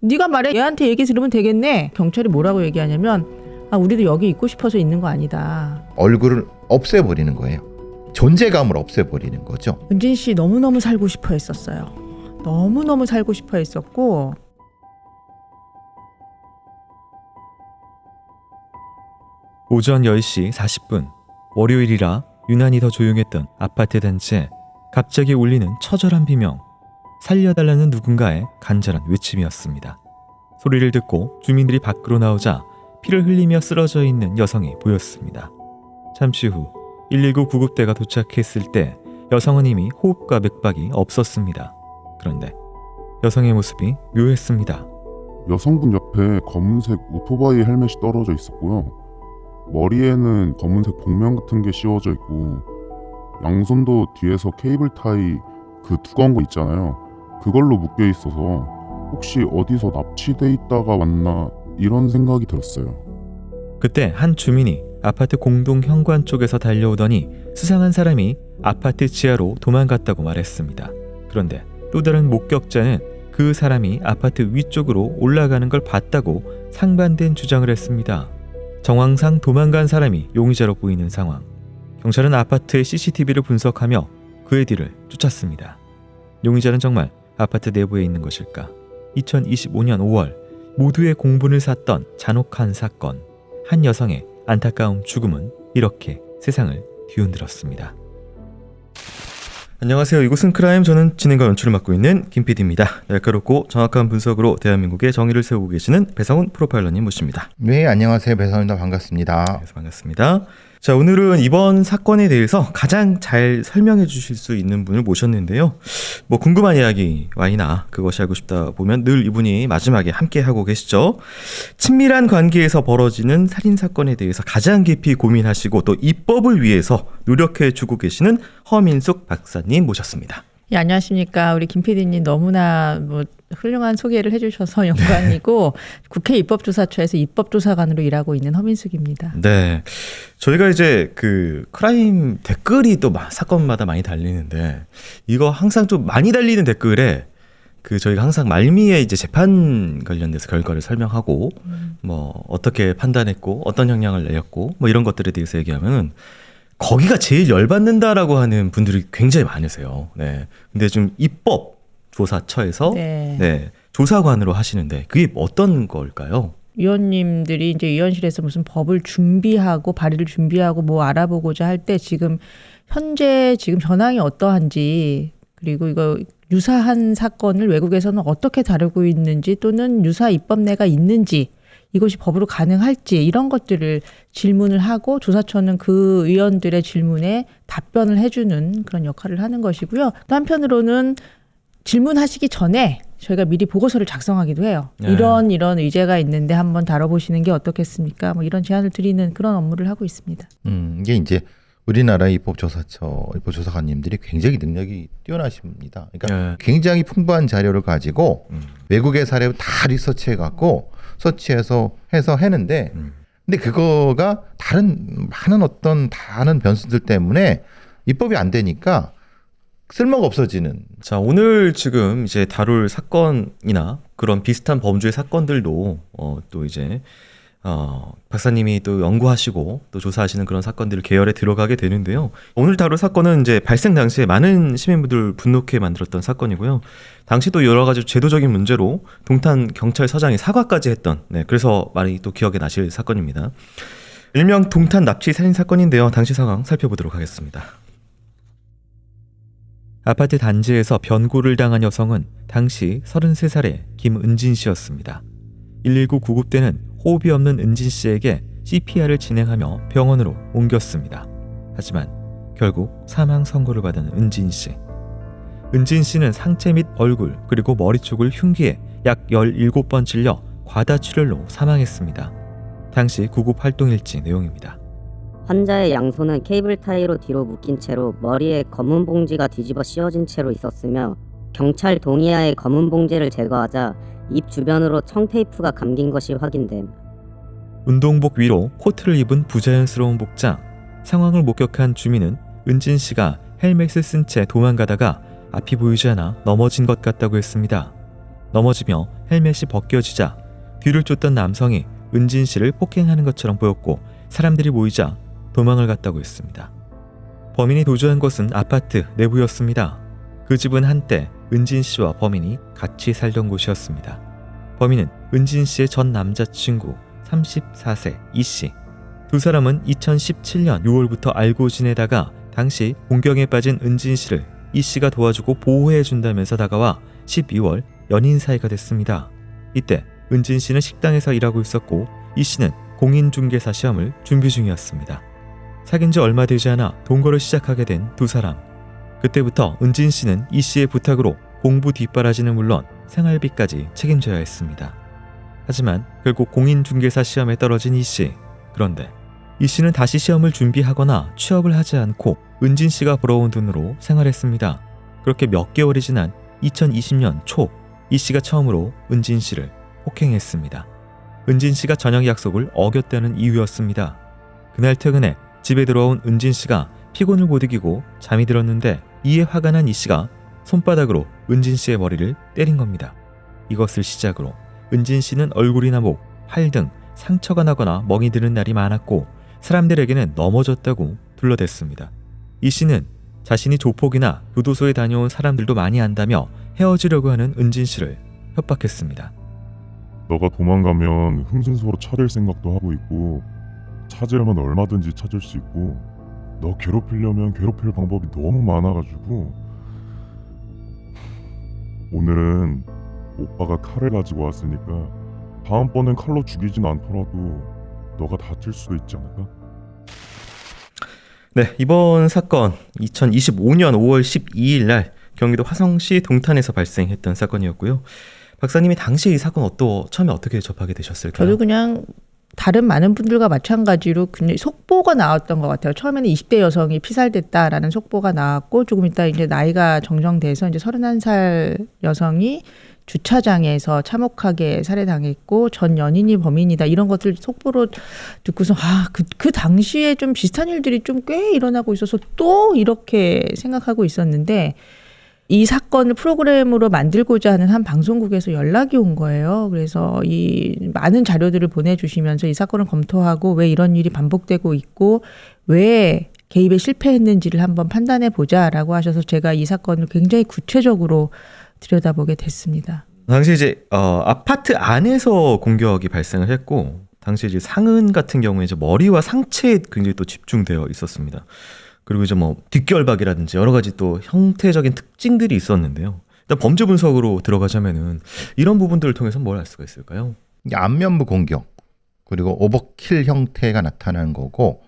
네가 말해. 얘한테 얘기 들으면 되겠네. 경찰이 뭐라고 얘기하냐면 우리도 여기 있고 싶어서 있는 거 아니다. 얼굴을 없애버리는 거예요. 존재감을 없애버리는 거죠. 은진 씨 너무너무 살고 싶어 했었어요. 너무너무 살고 싶어 했었고 오전 10시 40분 월요일이라 유난히 더 조용했던 아파트 단지에 갑자기 울리는 처절한 비명. 살려달라는 누군가의 간절한 외침이었습니다. 소리를 듣고 주민들이 밖으로 나오자 피를 흘리며 쓰러져 있는 여성이 보였습니다. 잠시 후 119 구급대가 도착했을 때 여성은 이미 호흡과 맥박이 없었습니다. 그런데 여성의 모습이 묘했습니다. 여성분 옆에 검은색 오토바이 헬멧이 떨어져 있었고요. 머리에는 검은색 복면 같은 게 씌워져 있고 양손도 뒤에서 케이블 타이 그 두꺼운 거 있잖아요. 그걸로 묶여 있어서 혹시 어디서 납치돼 있다가 왔나 이런 생각이 들었어요. 그때 한 주민이 아파트 공동 현관 쪽에서 달려오더니 수상한 사람이 아파트 지하로 도망갔다고 말했습니다. 그런데 또 다른 목격자는 그 사람이 아파트 위쪽으로 올라가는 걸 봤다고 상반된 주장을 했습니다. 정황상 도망간 사람이 용의자로 보이는 상황. 경찰은 아파트의 CCTV를 분석하며 그의 뒤를 쫓았습니다. 용의자는 정말 아파트 내부에 있는 것일까? 2025년 5월 모두의 공분을 샀던 잔혹한 사건. 한 여성의 안타까운 죽음은 이렇게 세상을 뒤흔들었습니다. 안녕하세요. 이곳은 크라임. 저는 진행과 연출을 맡고 있는 김PD입니다. 날카롭고 정확한 분석으로 대한민국의 정의를 세우고 계시는 배상훈 프로파일러님 모십니다. 네, 안녕하세요. 배상훈입니다. 반갑습니다. 네, 반갑습니다. 자, 오늘은 이번 사건에 대해서 가장 잘 설명해 주실 수 있는 분을 모셨는데요. 뭐 궁금한 이야기 와이나 그것이 알고 싶다 보면 늘 이분이 마지막에 함께 하고 계시죠. 친밀한 관계에서 벌어지는 살인사건에 대해서 가장 깊이 고민하시고 또 입법을 위해서 노력해 주고 계시는 허민숙 박사님 모셨습니다. 예, 안녕하십니까. 우리 김 PD님 너무나 훌륭한 소개를 해주셔서 영광이고 국회 입법조사처에서 입법조사관으로 일하고 있는 허민숙입니다. 네, 저희가 이제 그 크라임 댓글이 또 사건마다 많이 달리는데 이거 항상 좀 많이 달리는 댓글에 그 저희가 항상 말미에 이제 재판 관련돼서 결과를 설명하고 뭐 어떻게 판단했고 어떤 형량을 내렸고 뭐 이런 것들에 대해서 얘기하면은 거기가 제일 열받는다라고 하는 분들이 굉장히 많으세요. 네, 근데 좀 입법조사처에서 네, 조사관으로 하시는데 그게 어떤 걸까요? 위원님들이 이제 위원실에서 무슨 법을 준비하고 발의를 준비하고 뭐 알아보고자 할 때 현재 전황이 어떠한지 그리고 이거 유사한 사건을 외국에서는 어떻게 다루고 있는지 또는 유사 입법례가 있는지 이것이 법으로 가능할지 이런 것들을 질문을 하고 조사처는 그 의원들의 질문에 답변을 해주는 그런 역할을 하는 것이고요. 또 한편으로는 질문하시기 전에 저희가 미리 보고서를 작성하기도 해요. 네. 이런 의제가 있는데 한번 다뤄보시는 게 어떻겠습니까? 뭐 이런 제안을 드리는 그런 업무를 하고 있습니다. 이게 이제 우리나라 입법조사관님들이 굉장히 능력이 뛰어나십니다. 그러니까 굉장히 풍부한 자료를 가지고 외국의 사례를 다 리서치해갖고 서치해서 해는데 근데 그거가 다른 변수들 때문에 입법이 안 되니까 쓸모가 없어지는. 자, 오늘 지금 이제 다룰 사건이나 그런 비슷한 범죄 사건들도 또 이제 박사님이 또 연구하시고 또 조사하시는 그런 사건들을 계열에 들어가게 되는데요. 오늘 다룰 사건은 이제 발생 당시에 많은 시민분들을 분노케 만들었던 사건이고요. 당시 또 여러 가지 제도적인 문제로 동탄 경찰서장이 사과까지 했던, 그래서 많이 또 기억에 나실 사건입니다. 일명 동탄 납치 살인 사건인데요. 당시 상황 살펴보도록 하겠습니다. 아파트 단지에서 변고를 당한 여성은 당시 33살의 김은진 씨였습니다. 119 구급대는 호흡이 없는 은진 씨에게 CPR을 진행하며 병원으로 옮겼습니다. 하지만 결국 사망 선고를 받은 은진 씨. 은진 씨는 상체 및 얼굴 그리고 머리 쪽을 흉기에 약 17번 찔려 과다출혈로 사망했습니다. 당시 구급 활동일지 내용입니다. 환자의 양손은 케이블 타이로 뒤로 묶인 채로 머리에 검은 봉지가 뒤집어 씌워진 채로 있었으며 경찰 동의하에 검은 봉지를 제거하자 입 주변으로 청테이프가 감긴 것이 확인됨. 운동복 위로 코트를 입은 부자연스러운 복장. 상황을 목격한 주민은 은진 씨가 헬멧을 쓴 채 도망가다가 앞이 보이지 않아 넘어진 것 같다고 했습니다. 넘어지며 헬멧이 벗겨지자 뒤를 쫓던 남성이 은진 씨를 폭행하는 것처럼 보였고 사람들이 모이자 도망을 갔다고 했습니다. 범인이 도주한 곳은 아파트 내부였습니다. 그 집은 한때 은진 씨와 범인이 같이 살던 곳이었습니다. 범인은 은진 씨의 전 남자친구 34세 이 씨. 두 사람은 2017년 6월부터 알고 지내다가 당시 공경에 빠진 은진 씨를 이 씨가 도와주고 보호해준다면서 다가와 12월 연인 사이가 됐습니다. 이때 은진 씨는 식당에서 일하고 있었고 이 씨는 공인중개사 시험을 준비 중이었습니다. 사귄 지 얼마 되지 않아 동거를 시작하게 된 두 사람. 그때부터 은진 씨는 이 씨의 부탁으로 공부 뒷바라지는 물론 생활비까지 책임져야 했습니다. 하지만 결국 공인중개사 시험에 떨어진 이 씨. 그런데 이 씨는 다시 시험을 준비하거나 취업을 하지 않고 은진 씨가 벌어온 돈으로 생활했습니다. 그렇게 몇 개월이 지난 2020년 초 이 씨가 처음으로 은진 씨를 폭행했습니다. 은진 씨가 저녁 약속을 어겼다는 이유였습니다. 그날 퇴근해 집에 들어온 은진 씨가 피곤을 못 이기고 잠이 들었는데 이에 화가 난 이 씨가 손바닥으로 은진 씨의 머리를 때린 겁니다. 이것을 시작으로 은진 씨는 얼굴이나 목, 팔 등 상처가 나거나 멍이 드는 날이 많았고 사람들에게는 넘어졌다고 둘러댔습니다. 이 씨는 자신이 조폭이나 교도소에 다녀온 사람들도 많이 안다며 헤어지려고 하는 은진 씨를 협박했습니다. 너가 도망가면 흥신소로 차릴 생각도 하고 있고 찾으려면 얼마든지 찾을 수 있고 너 괴롭히려면 괴롭힐 방법이 너무 많아가지고 오늘은 오빠가 칼을 가지고 왔으니까 다음번엔 칼로 죽이진 않더라도 너가 다칠 수도 있지 않을까? 네, 이번 사건 2025년 5월 12일 날 경기도 화성시 동탄에서 발생했던 사건이었고요. 박사님이 당시 이 사건 처음에 어떻게 접하게 되셨을까요? 저도 그냥 다른 많은 분들과 마찬가지로 굉장히 속보가 나왔던 것 같아요. 처음에는 20대 여성이 피살됐다라는 속보가 나왔고 조금 있다 이제 나이가 정정돼서 이제 31살 여성이 주차장에서 참혹하게 살해당했고 전 연인이 범인이다 이런 것들 속보로 듣고서 그 당시에 좀 비슷한 일들이 좀 꽤 일어나고 있어서 또 이렇게 생각하고 있었는데 이 사건을 프로그램으로 만들고자 하는 한 방송국에서 연락이 온 거예요. 그래서 이 많은 자료들을 보내주시면서 이 사건을 검토하고 왜 이런 일이 반복되고 있고 왜 개입에 실패했는지를 한번 판단해 보자라고 하셔서 제가 이 사건을 굉장히 구체적으로 들여다보게 됐습니다. 당시 이제 아파트 안에서 공격이 발생을 했고 당시 이제 상흔 같은 경우에 이제 머리와 상체에 굉장히 또 집중되어 있었습니다. 그리고 이제 뭐 뒷결박이라든지 여러 가지 또 형태적인 특징들이 있었는데요. 일단 범죄 분석으로 들어가자면은 이런 부분들을 통해서 뭘 알 수가 있을까요? 안면부 공격 그리고 오버킬 형태가 나타나는 거고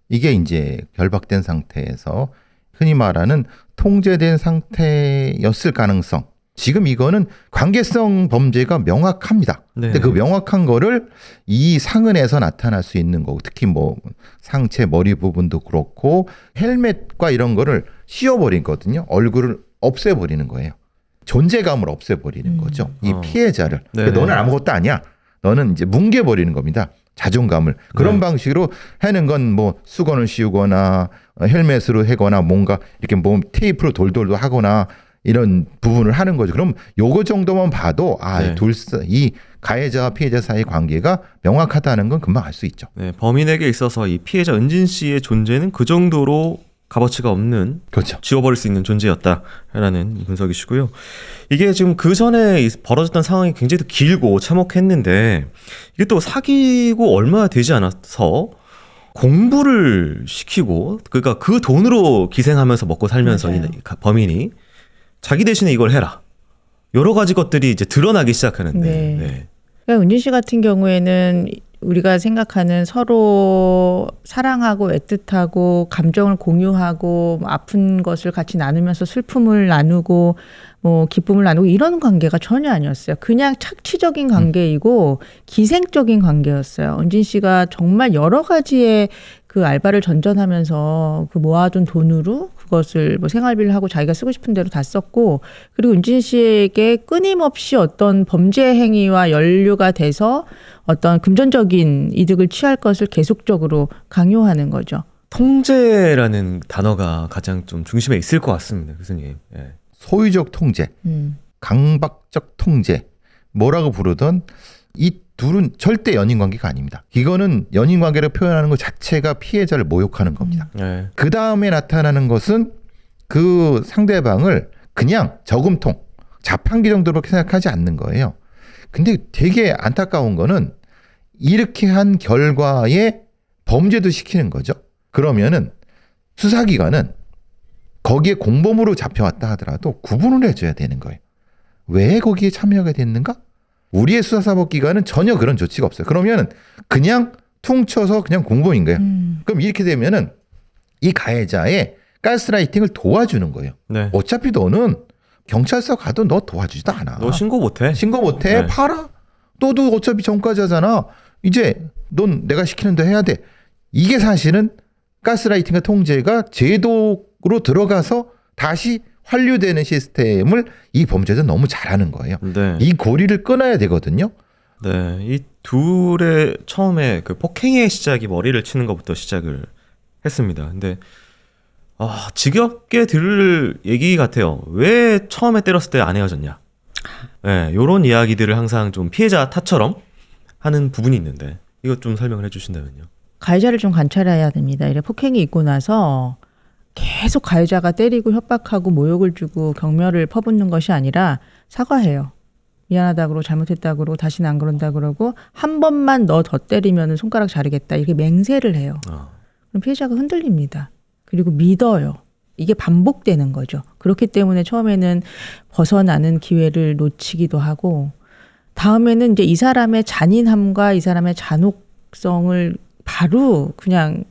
이게 이제 결박된 상태에서 흔히 말하는 통제된 상태였을 가능성. 지금 이거는 관계성 범죄가 명확합니다. 네. 근데 그 명확한 거를 이 상흔에서 나타날 수 있는 거고 특히 뭐 상체 머리 부분도 그렇고 헬멧과 이런 거를 씌워버리거든요. 얼굴을 없애버리는 거예요. 존재감을 없애버리는 거죠. 이 피해자를. 네. 그러니까 너는 아무것도 아니야. 너는 이제 뭉개버리는 겁니다. 자존감을. 그런 네. 방식으로 하는 건 뭐 수건을 씌우거나 헬멧으로 하거나 뭔가 이렇게 뭐 테이프로 돌돌도 하거나 이런 부분을 하는 거죠. 그럼 요거 정도만 봐도 네. 이 가해자와 피해자 사이의 관계가 명확하다는 건 금방 알 수 있죠. 네, 범인에게 있어서 이 피해자 은진 씨의 존재는 그 정도로 값어치가 없는 그렇죠. 지워버릴 수 있는 존재였다라는 분석이시고요. 이게 지금 그 전에 벌어졌던 상황이 굉장히 또 길고 참혹했는데 이게 또 사귀고 얼마 되지 않아서 공부를 시키고 그러니까 그 돈으로 기생하면서 먹고 살면서 이 범인이 자기 대신에 이걸 해라. 여러 가지 것들이 이제 드러나기 시작하는데. 네. 네. 그러니까 은진 씨 같은 경우에는 우리가 생각하는 서로 사랑하고 애틋하고 감정을 공유하고 아픈 것을 같이 나누면서 슬픔을 나누고 뭐 기쁨을 나누고 이런 관계가 전혀 아니었어요. 그냥 착취적인 관계이고 기생적인 관계였어요. 은진 씨가 정말 여러 가지의 그 알바를 전전하면서 그 모아둔 돈으로 그것을 뭐 생활비를 하고 자기가 쓰고 싶은 대로 다 썼고 그리고 은진 씨에게 끊임없이 어떤 범죄 행위와 연루가 돼서 어떤 금전적인 이득을 취할 것을 계속적으로 강요하는 거죠. 통제라는 단어가 가장 좀 중심에 있을 것 같습니다, 교수님. 예. 소유적 통제. 강박적 통제 뭐라고 부르던 이 둘은 절대 연인 관계가 아닙니다. 이거는 연인 관계를 표현하는 것 자체가 피해자를 모욕하는 겁니다. 네. 그 다음에 나타나는 것은 그 상대방을 그냥 저금통, 자판기 정도로밖에 생각하지 않는 거예요. 근데 되게 안타까운 거는 이렇게 한 결과에 범죄도 시키는 거죠. 그러면은 수사기관은 거기에 공범으로 잡혀왔다 하더라도 구분을 해줘야 되는 거예요. 왜 거기에 참여가 됐는가? 우리의 수사사법기관은 전혀 그런 조치가 없어요. 그러면 그냥 퉁쳐서 그냥 공범인 거예요. 그럼 이렇게 되면은 이 가해자의 가스라이팅을 도와주는 거예요. 네. 어차피 너는 경찰서 가도 너 도와주지도 않아. 너 신고 못해. 신고 못해? 네. 팔아? 너도 어차피 전과자잖아. 이제 넌 내가 시키는 대 해야 돼. 이게 사실은 가스라이팅과 통제가 제도로 들어가서 다시 환류되는 시스템을 이 범죄자는 너무 잘하는 거예요. 네. 이 고리를 끊어야 되거든요. 네. 이 둘의 처음에 그 폭행의 시작이 머리를 치는 것부터 시작을 했습니다. 근데 지겹게 들을 얘기 같아요. 왜 처음에 때렸을 때 안 헤어졌냐? 네, 요런 이야기들을 항상 좀 피해자 탓처럼 하는 부분이 있는데 이것 좀 설명을 해주신다면요. 가해자를 좀 관찰해야 됩니다. 이래 폭행이 있고 나서 계속 가해자가 때리고 협박하고 모욕을 주고 경멸을 퍼붓는 것이 아니라 사과해요. 미안하다 그러고 잘못했다 그러고 다시는 안 그런다 그러고 한 번만 너 더 때리면 손가락 자르겠다 이렇게 맹세를 해요. 그럼 피해자가 흔들립니다. 그리고 믿어요. 이게 반복되는 거죠. 그렇기 때문에 처음에는 벗어나는 기회를 놓치기도 하고 다음에는 이제 이 사람의 잔인함과 이 사람의 잔혹성을 바로 그냥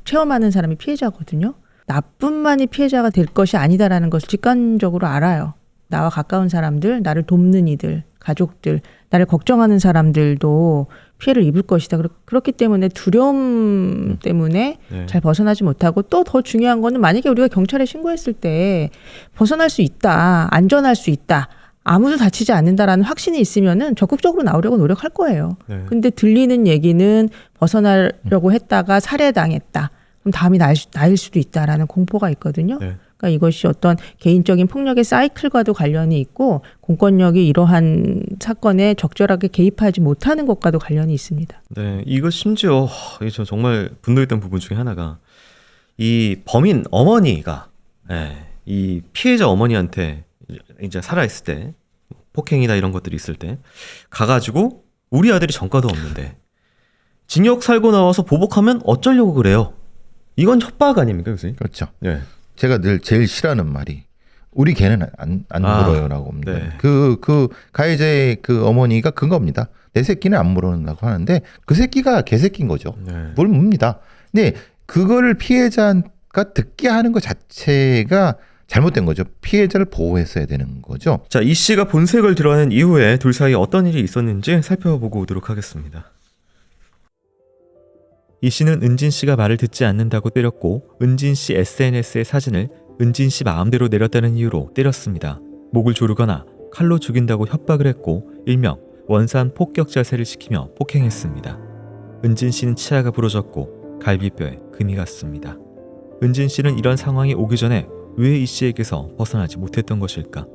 체험하는 사람이 피해자거든요. 나뿐만이 피해자가 될 것이 아니다라는 것을 직관적으로 알아요. 나와 가까운 사람들, 나를 돕는 이들, 가족들, 나를 걱정하는 사람들도 피해를 입을 것이다. 그렇기 때문에 두려움 때문에 네. 잘 벗어나지 못하고 또 더 중요한 거는 만약에 우리가 경찰에 신고했을 때 벗어날 수 있다, 안전할 수 있다, 아무도 다치지 않는다라는 확신이 있으면은 적극적으로 나오려고 노력할 거예요. 네. 근데 들리는 얘기는 벗어나려고 했다가 살해당했다. 그럼 다음이 나일 수도 있다라는 공포가 있거든요. 네. 그러니까 이것이 어떤 개인적인 폭력의 사이클과도 관련이 있고 공권력이 이러한 사건에 적절하게 개입하지 못하는 것과도 관련이 있습니다. 네, 이거 심지어 저 정말 분노했던 부분 중에 하나가 이 범인 어머니가 이 피해자 어머니한테 이제 살아있을 때 폭행이나 이런 것들이 있을 때 가가지고 우리 아들이 전과도 없는데 징역 살고 나와서 보복하면 어쩌려고 그래요? 이건 협박 아닙니까, 교수님? 그렇죠. 네. 제가 늘 제일 싫어하는 말이 우리 개는 안 물어요라고 합니다. 네. 그 가해자의 그 어머니가 그겁니다. 내 새끼는 안 물어낸다고 하는데 그 새끼가 개새끼인 거죠. 네. 뭘 묻니다. 근데 그거를 피해자가 듣게 하는 것 자체가 잘못된 거죠. 피해자를 보호했어야 되는 거죠. 자, 이 씨가 본색을 드러낸 이후에 둘 사이에 어떤 일이 있었는지 살펴보고 오도록 하겠습니다. 이 씨는 은진 씨가 말을 듣지 않는다고 때렸고 은진 씨 SNS의 사진을 은진 씨 마음대로 내렸다는 이유로 때렸습니다. 목을 조르거나 칼로 죽인다고 협박을 했고 일명 원산 폭격 자세를 시키며 폭행했습니다. 은진 씨는 치아가 부러졌고 갈비뼈에 금이 갔습니다. 은진 씨는 이런 상황이 오기 전에 왜 이 씨에게서 벗어나지 못했던 것일까?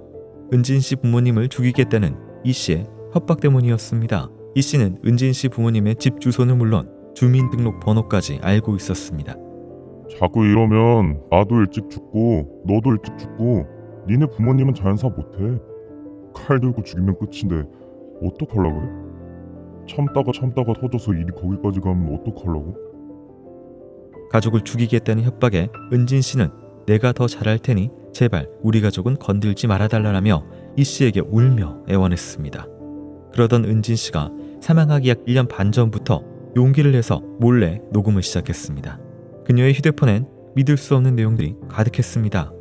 은진 씨 부모님을 죽이겠다는 이 씨의 협박 때문이었습니다. 이 씨는 은진 씨 부모님의 집 주소는 물론 주민등록번호까지 알고 있었습니다. 자꾸 이러면 나도 일찍 죽고 너도 일찍 죽고 니네 부모님은 자연사 못해. 칼 들고 죽이면 끝인데 어떡하려고 그래? 참다가 터져서 일이 거기까지 가면 어떡하려고? 가족을 죽이겠다는 협박에 은진 씨는 내가 더 잘할 테니 제발 우리 가족은 건들지 말아달라라며 이 씨에게 울며 애원했습니다. 그러던 은진 씨가 사망하기 약 1년 반 전부터 용기를 내서 몰래 녹음을 시작했습니다. 그녀의 휴대폰엔 믿을 수 없는 내용들이 가득했습니다.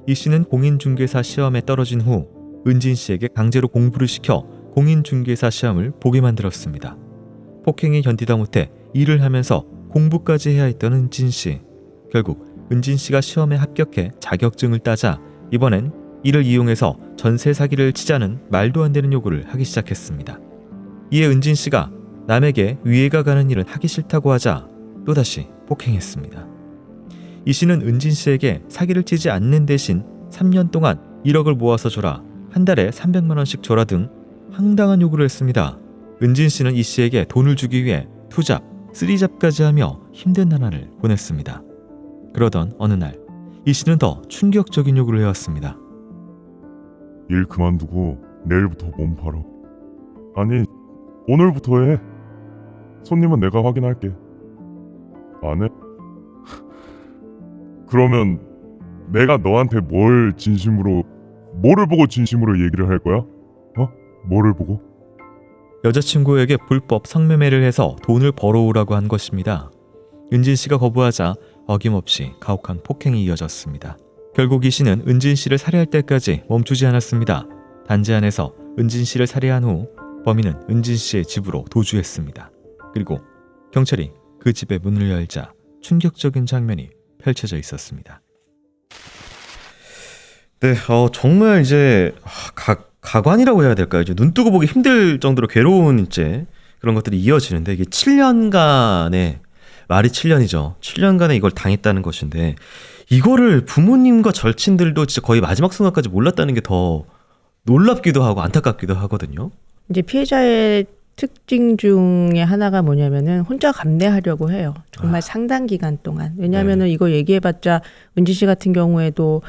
이 씨는 공인중개사 시험에 떨어진 후 은진 씨에게 강제로 공부를 시켜 공인중개사 시험을 보게 만들었습니다. 폭행이 견디다 못해 일을 하면서 공부까지 해야 했던 은진 씨. 결국 은진 씨가 시험에 합격해 자격증을 따자 이번엔 이를 이용해서 전세 사기를 치자는 말도 안 되는 요구를 하기 시작했습니다. 이에 은진 씨가 남에게 위해가 가는 일은 하기 싫다고 하자 또다시 폭행했습니다. 이 씨는 은진 씨에게 사기를 치지 않는 대신 3년 동안 1억을 모아서 줘라, 한 달에 300만 원씩 줘라 등 황당한 요구를 했습니다. 은진 씨는 이 씨에게 돈을 주기 위해 투잡, 쓰리잡까지 하며 힘든 나날을 보냈습니다. 그러던 어느 날 이 씨는 더 충격적인 요구를 해왔습니다. 일 그만두고 내일부터 몸 팔아. 아니, 오늘부터 해. 손님은 내가 확인할게. 안 해? 그러면 내가 너한테 뭐를 보고 진심으로 얘기를 할 거야? 뭐를 보고? 여자친구에게 불법 성매매를 해서 돈을 벌어오라고 한 것입니다. 은진 씨가 거부하자 어김없이 가혹한 폭행이 이어졌습니다. 결국 이 씨는 은진 씨를 살해할 때까지 멈추지 않았습니다. 단지 안에서 은진 씨를 살해한 후 범인은 은진 씨의 집으로 도주했습니다. 그리고 경찰이 그 집의 문을 열자 충격적인 장면이 펼쳐져 있었습니다. 네, 정말 이제 가관이라고 해야 될까요? 이제 눈 뜨고 보기 힘들 정도로 괴로운 이제 그런 것들이 이어지는데 이게 7년간의 말이 7년이죠. 7년간에 이걸 당했다는 것인데 이거를 부모님과 절친들도 진짜 거의 마지막 순간까지 몰랐다는 게 더 놀랍기도 하고 안타깝기도 하거든요. 이제 피해자의 특징 중에 하나가 뭐냐면은 혼자 감내하려고 해요. 정말 상당 기간 동안. 왜냐하면은 이거 얘기해봤자 은지 씨 같은 경우에도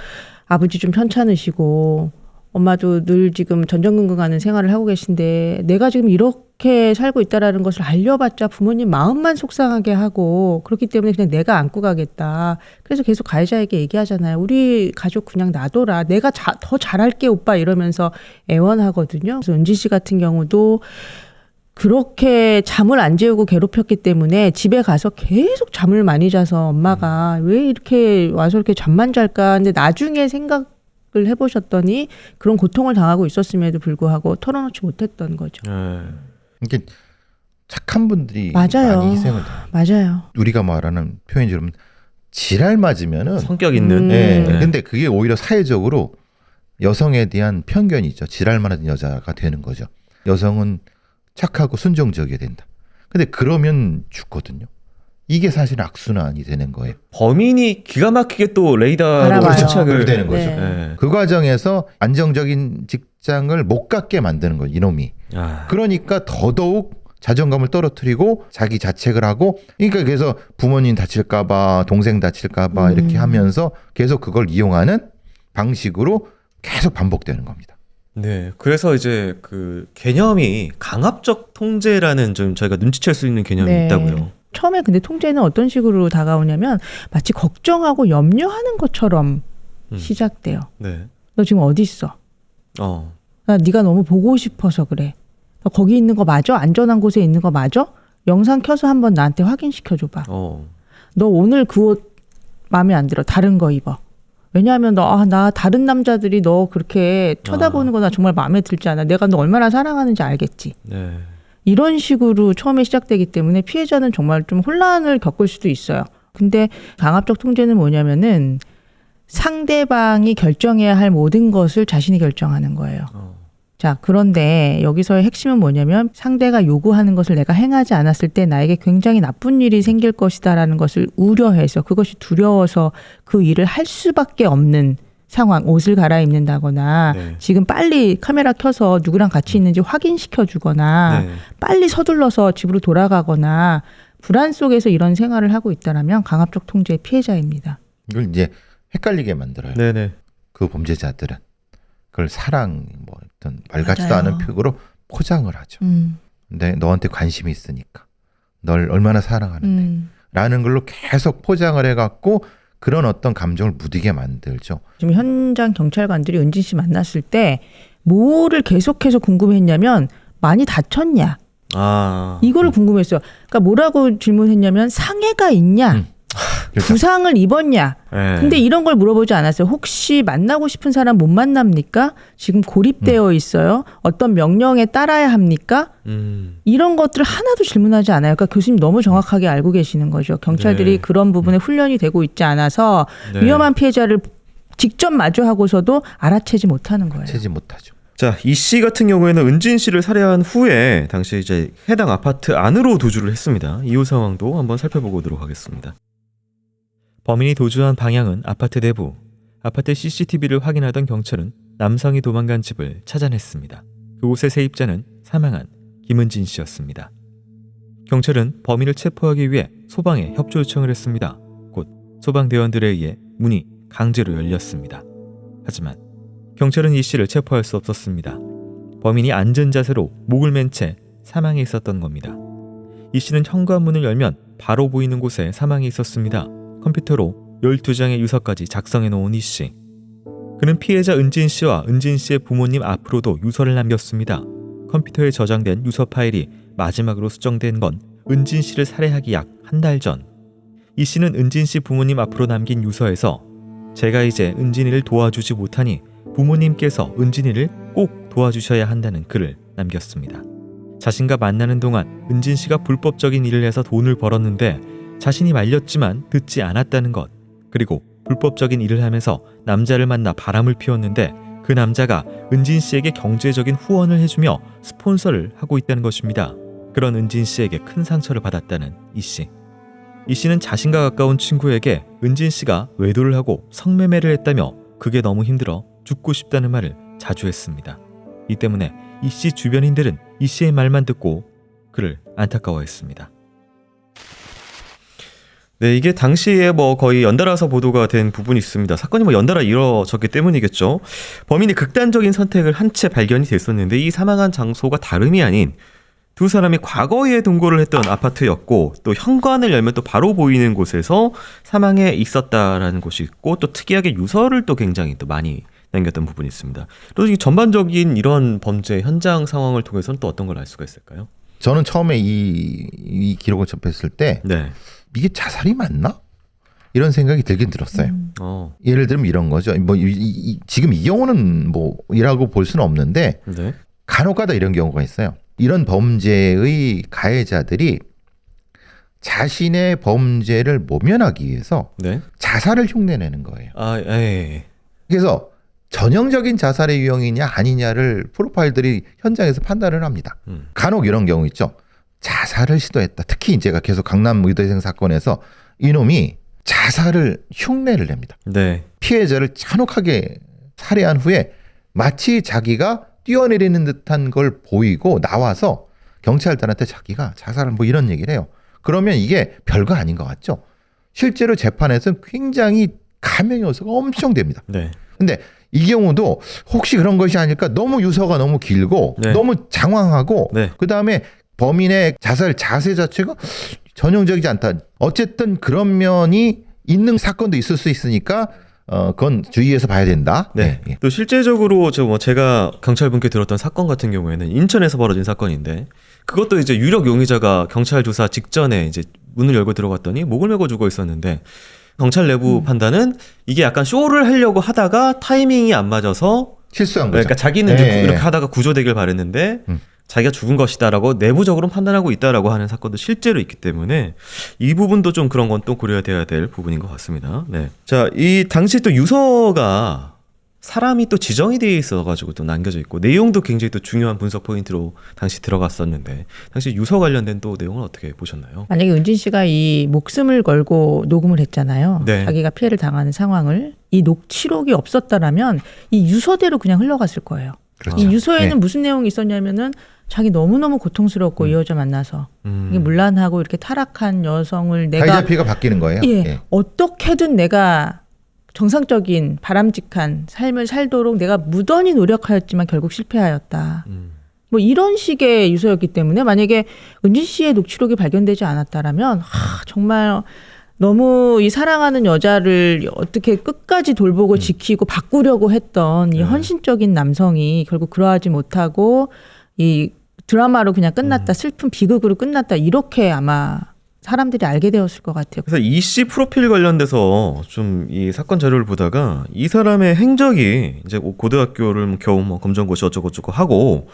아버지 좀 편찮으시고 엄마도 늘 지금 전전긍긍하는 생활을 하고 계신데 내가 지금 이렇게 살고 있다라는 것을 알려봤자 부모님 마음만 속상하게 하고 그렇기 때문에 그냥 내가 안고 가겠다. 그래서 계속 가해자에게 얘기하잖아요. 우리 가족 그냥 놔둬라. 내가 더 잘할게 오빠 이러면서 애원하거든요. 그래서 은지 씨 같은 경우도 그렇게 잠을 안 재우고 괴롭혔기 때문에 집에 가서 계속 잠을 많이 자서 엄마가 왜 이렇게 와서 이렇게 잠만 잘까. 근데 나중에 생각을 해보셨더니 그런 고통을 당하고 있었음에도 불구하고 털어놓지 못했던 거죠. 이게 착한 분들이 맞아요. 많이 희생을 당해요. 맞아요. 우리가 말하는 표현처럼 지랄 맞으면은 성격 있는. 네. 네. 근데 그게 오히려 사회적으로 여성에 대한 편견이 있죠. 지랄만한 여자가 되는 거죠. 여성은 착하고 순종적이어야 된다. 근데 그러면 죽거든요. 이게 사실 악순환이 되는 거예요. 범인이 기가 막히게 또 레이더로 알아봐요. 침착을 되는 거죠. 네. 네. 그 과정에서 안정적인 직장을 못 갖게 만드는 거예요. 이놈이. 그러니까 더더욱 자존감을 떨어뜨리고 자기 자책을 하고 그러니까 그래서 부모님 다칠까 봐 동생 다칠까 봐 이렇게 하면서 계속 그걸 이용하는 방식으로 계속 반복되는 겁니다. 네, 그래서 이제 그 개념이 강압적 통제라는 좀 저희가 눈치챌 수 있는 개념이 네. 있다고요. 처음에 근데 통제는 어떤 식으로 다가오냐면 마치 걱정하고 염려하는 것처럼 시작돼요. 네. 너 지금 어디 있어? 나 네가 너무 보고 싶어서 그래. 너 거기 있는 거 맞아? 안전한 곳에 있는 거 맞아? 영상 켜서 한번 나한테 확인시켜줘봐. 너 오늘 그 옷 마음에 안 들어. 다른 거 입어. 왜냐하면 나 다른 남자들이 너 그렇게 쳐다보는 거나 정말 마음에 들지 않아. 내가 너 얼마나 사랑하는지 알겠지. 네. 이런 식으로 처음에 시작되기 때문에 피해자는 정말 좀 혼란을 겪을 수도 있어요. 근데 강압적 통제는 뭐냐면은 상대방이 결정해야 할 모든 것을 자신이 결정하는 거예요. 자, 그런데 여기서의 핵심은 뭐냐면 상대가 요구하는 것을 내가 행하지 않았을 때 나에게 굉장히 나쁜 일이 생길 것이다라는 것을 우려해서 그것이 두려워서 그 일을 할 수밖에 없는 상황, 옷을 갈아입는다거나 네. 지금 빨리 카메라 켜서 누구랑 같이 있는지 확인시켜 주거나 네. 빨리 서둘러서 집으로 돌아가거나 불안 속에서 이런 생활을 하고 있다면 강압적 통제의 피해자입니다. 이걸 이제 헷갈리게 만들어요. 네네. 그 범죄자들은 그걸 사랑 뭐 어떤 말 같지도 맞아요. 않은 표현으로 포장을 하죠. 근데 너한테 관심이 있으니까 널 얼마나 사랑하는데 라는 걸로 계속 포장을 해갖고 그런 어떤 감정을 무디게 만들죠. 지금 현장 경찰관들이 은진 씨 만났을 때 뭐를 계속해서 궁금했냐면 많이 다쳤냐 이거를 궁금했어요. 그러니까 뭐라고 질문했냐면 상해가 있냐 그렇죠. 부상을 입었냐. 네. 근데 이런 걸 물어보지 않았어요. 혹시 만나고 싶은 사람 못 만납니까? 지금 고립되어 있어요. 어떤 명령에 따라야 합니까? 이런 것들 하나도 질문하지 않아요. 그러니까 교수님 너무 정확하게 알고 계시는 거죠. 경찰들이 네. 그런 부분에 훈련이 되고 있지 않아서 네. 위험한 피해자를 직접 마주하고서도 알아채지 못하는 거예요. 채지 못하죠. 자, 이 씨 같은 경우에는 은진 씨를 살해한 후에 당시 이제 해당 아파트 안으로 도주를 했습니다. 이후 상황도 한번 살펴보도록 하겠습니다. 범인이 도주한 방향은 아파트 내부. 아파트 CCTV를 확인하던 경찰은 남성이 도망간 집을 찾아냈습니다. 그곳의 세입자는 사망한 김은진 씨였습니다. 경찰은 범인을 체포하기 위해 소방에 협조 요청을 했습니다. 곧 소방대원들에 의해 문이 강제로 열렸습니다. 하지만 경찰은 이 씨를 체포할 수 없었습니다. 범인이 앉은 자세로 목을 맨 채 사망해 있었던 겁니다. 이 씨는 현관문을 열면 바로 보이는 곳에 사망해 있었습니다. 컴퓨터로 12장의 유서까지 작성해 놓은 이 씨. 그는 피해자 은진 씨와 은진 씨의 부모님 앞으로도 유서를 남겼습니다. 컴퓨터에 저장된 유서 파일이 마지막으로 수정된 건 은진 씨를 살해하기 약 한 달 전. 이 씨는 은진 씨 부모님 앞으로 남긴 유서에서 제가 이제 은진이를 도와주지 못하니 부모님께서 은진이를 꼭 도와주셔야 한다는 글을 남겼습니다. 자신과 만나는 동안 은진 씨가 불법적인 일을 해서 돈을 벌었는데 자신이 말렸지만 듣지 않았다는 것, 그리고 불법적인 일을 하면서 남자를 만나 바람을 피웠는데 그 남자가 은진 씨에게 경제적인 후원을 해주며 스폰서를 하고 있다는 것입니다. 그런 은진 씨에게 큰 상처를 받았다는 이 씨. 이 씨는 자신과 가까운 친구에게 은진 씨가 외도를 하고 성매매를 했다며 그게 너무 힘들어 죽고 싶다는 말을 자주 했습니다. 이 때문에 이 씨 주변인들은 이 씨의 말만 듣고 그를 안타까워했습니다. 네, 이게 당시에 뭐 거의 연달아서 보도가 된 부분이 있습니다. 사건이 뭐 연달아 이루어졌기 때문이겠죠. 범인이 극단적인 선택을 한 채 발견이 됐었는데 이 사망한 장소가 다름이 아닌 두 사람이 과거에 동거를 했던 아파트였고 또 현관을 열면 또 바로 보이는 곳에서 사망해 있었다라는 곳이 있고 또 특이하게 유서를 또 굉장히 또 많이 남겼던 부분이 있습니다. 또 이 전반적인 이런 범죄 현장 상황을 통해서는 또 어떤 걸 알 수가 있을까요? 저는 처음에 이 기록을 접했을 때 네. 이게 자살이 맞나? 이런 생각이 들긴 들었어요. 예를 들면 이런 거죠. 뭐 지금 이 경우는 뭐이라고 볼 수는 없는데 네. 간혹가다 이런 경우가 있어요. 이런 범죄의 가해자들이 자신의 범죄를 모면하기 위해서 네. 자살을 흉내내는 거예요. 아, 예. 그래서 전형적인 자살의 유형이냐 아니냐를 프로파일들이 현장에서 판단을 합니다. 간혹 이런 경우 있죠. 자살을 시도했다. 특히 제가 계속 강남 의대생 사건에서 이놈이 자살을 흉내를 냅니다. 네. 피해자를 잔혹하게 살해한 후에 마치 자기가 뛰어내리는 듯한 걸 보이고 나와서 경찰들한테 자기가 자살을 뭐 이런 얘기를 해요. 그러면 이게 별거 아닌 것 같죠. 실제로 재판에서는 굉장히 감형 요소가 엄청 됩니다. 네. 근데 이 경우도 혹시 그런 것이 아닐까, 너무 유서가 너무 길고 네. 너무 장황하고 네. 그다음에 범인의 자살 자세 자체가 전형적이지 않다. 어쨌든 그런 면이 있는 사건도 있을 수 있으니까 그건 주의해서 봐야 된다. 네. 예. 또 실제적으로 제가 경찰분께 들었던 사건 같은 경우에는 인천에서 벌어진 사건인데 그것도 이제 유력 용의자가 경찰 조사 직전에 이제 문을 열고 들어갔더니 목을 메고 죽어 있었는데 경찰 내부 판단은 이게 약간 쇼를 하려고 하다가 타이밍이 안 맞아서 실수한 거죠. 그러니까 자기는 예. 이렇게 하다가 구조되길 바랬는데 자기가 죽은 것이다라고 내부적으로 판단하고 있다라고 하는 사건도 실제로 있기 때문에 이 부분도 좀 그런 건 또 고려돼야 될 부분인 것 같습니다. 네. 자, 이 당시 또 유서가 사람이 또 지정이 되어 있어가지고 또 남겨져 있고 내용도 굉장히 또 중요한 분석 포인트로 당시 들어갔었는데 당시 유서 관련된 또 내용은 어떻게 보셨나요? 만약에 은진 씨가 이 목숨을 걸고 녹음을 했잖아요. 네. 자기가 피해를 당하는 상황을 이 녹취록이 없었다라면 이 유서대로 그냥 흘러갔을 거예요. 그렇죠. 이 유서에는 네. 무슨 내용이 있었냐면은 자기 너무너무 고통스럽고 이 여자 만나서 이게 문란하고 이렇게 타락한 여성을 내가 가해자피가 바뀌는 거예요. 예, 예. 어떻게든 내가 정상적인 바람직한 삶을 살도록 내가 무던히 노력하였지만 결국 실패하였다. 뭐 이런 식의 유서였기 때문에 만약에 은진 씨의 녹취록이 발견되지 않았다라면 정말 너무 이 사랑하는 여자를 어떻게 끝까지 돌보고 지키고 바꾸려고 했던 이 헌신적인 남성이 결국 그러하지 못하고 이 드라마로 그냥 끝났다, 슬픈 비극으로 끝났다, 이렇게 아마 사람들이 알게 되었을 것 같아요. 그래서 이 씨 프로필 관련돼서 좀 이 사건 자료를 보다가 이 사람의 행적이 이제 고등학교를 겨우 뭐 검정고시 어쩌고저쩌고 하고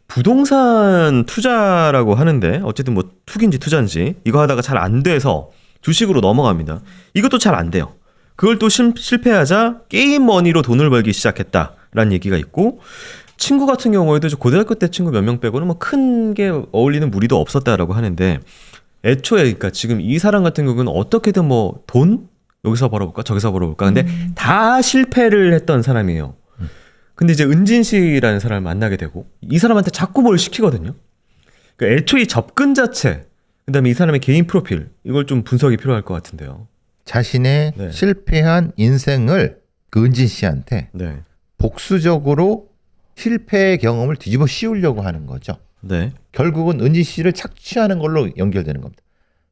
부동산 투자라고 하는데 어쨌든 뭐 투기인지 투자인지 이거 하다가 잘 안 돼서 주식으로 넘어갑니다. 이것도 잘 안 돼요. 그걸 또 실패하자 게임 머니로 돈을 벌기 시작했다라는 얘기가 있고 친구 같은 경우에도 고등학교 때 친구 몇 명 빼고는 뭐 큰 게 어울리는 무리도 없었다라고 하는데 애초에 그러니까 지금 이 사람 같은 경우는 어떻게든 뭐 돈 여기서 벌어볼까 저기서 벌어볼까 근데 다 실패를 했던 사람이에요. 근데 이제 은진 씨라는 사람을 만나게 되고 이 사람한테 자꾸 뭘 시키거든요. 그러니까 애초에 접근 자체, 그다음에 이 사람의 개인 프로필 이걸 좀 분석이 필요할 것 같은데요. 자신의 네. 실패한 인생을 그 은진 씨한테 네. 복수적으로 실패의 경험을 뒤집어 씌우려고 하는 거죠. 네. 결국은 은진 씨를 착취하는 걸로 연결되는 겁니다.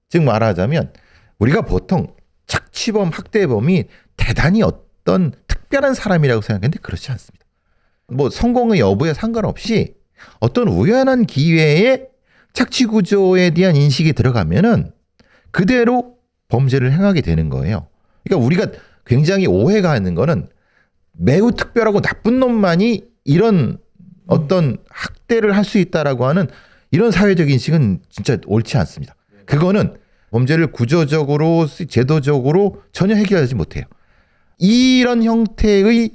즉 말하자면 우리가 보통 착취범, 학대범이 대단히 어떤 특별한 사람이라고 생각했는데 그렇지 않습니다. 뭐 성공의 여부에 상관없이 어떤 우연한 기회에 착취 구조에 대한 인식이 들어가면은 그대로 범죄를 행하게 되는 거예요. 그러니까 우리가 굉장히 오해가 있는 거는 매우 특별하고 나쁜 놈만이 이런 어떤 학대를 할 수 있다라고 하는 이런 사회적 인식은 진짜 옳지 않습니다. 그거는 범죄를 구조적으로 제도적으로 전혀 해결하지 못해요. 이런 형태의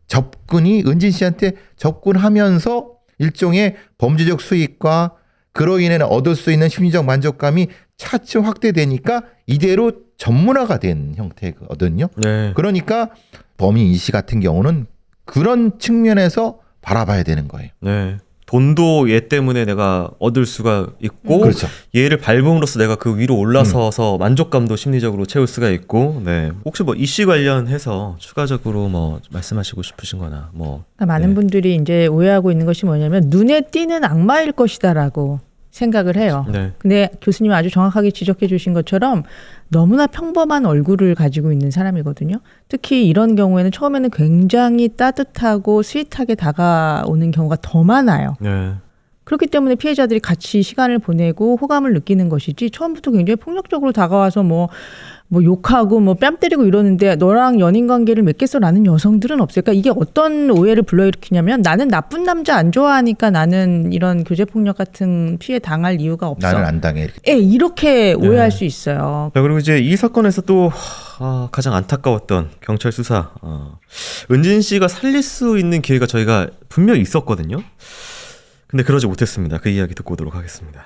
접근이 은진 씨한테 접근하면서 일종의 범죄적 수익과 그로 인해 얻을 수 있는 심리적 만족감이 차츰 확대되니까 이대로 전문화가 된 형태거든요. 네. 그러니까 범인 이 씨 같은 경우는 그런 측면에서 바라봐야 되는 거예요. 네. 돈도 얘 때문에 내가 얻을 수가 있고 그렇죠. 얘를 밟음으로써 내가 그 위로 올라서서 만족감도 심리적으로 채울 수가 있고. 네. 혹시 뭐 이씨 관련해서 추가적으로 뭐 말씀하시고 싶으신 거나 뭐 많은 네. 분들이 이제 오해하고 있는 것이 뭐냐면 눈에 띄는 악마일 것이다라고 생각을 해요. 네. 근데 교수님이 아주 정확하게 지적해 주신 것처럼 너무나 평범한 얼굴을 가지고 있는 사람이거든요. 특히 이런 경우에는 처음에는 굉장히 따뜻하고 스윗하게 다가오는 경우가 더 많아요. 네. 그렇기 때문에 피해자들이 같이 시간을 보내고 호감을 느끼는 것이지 처음부터 굉장히 폭력적으로 다가와서 뭐 욕하고 뭐 뺨 때리고 이러는데 너랑 연인 관계를 맺겠어라는 여성들은 없어요. 그러니까 이게 어떤 오해를 불러일으키냐면 나는 나쁜 남자 안 좋아하니까 나는 이런 교제 폭력 같은 피해 당할 이유가 없어. 나는 안 당해. 이렇게. 예, 이렇게 오해할 수 있어요. 자, 그리고 이제 이 사건에서 또 가장 안타까웠던 경찰 수사. 은진 씨가 살릴 수 있는 기회가 저희가 분명히 있었거든요. 근데 그러지 못했습니다. 그 이야기 듣고 오도록 하겠습니다.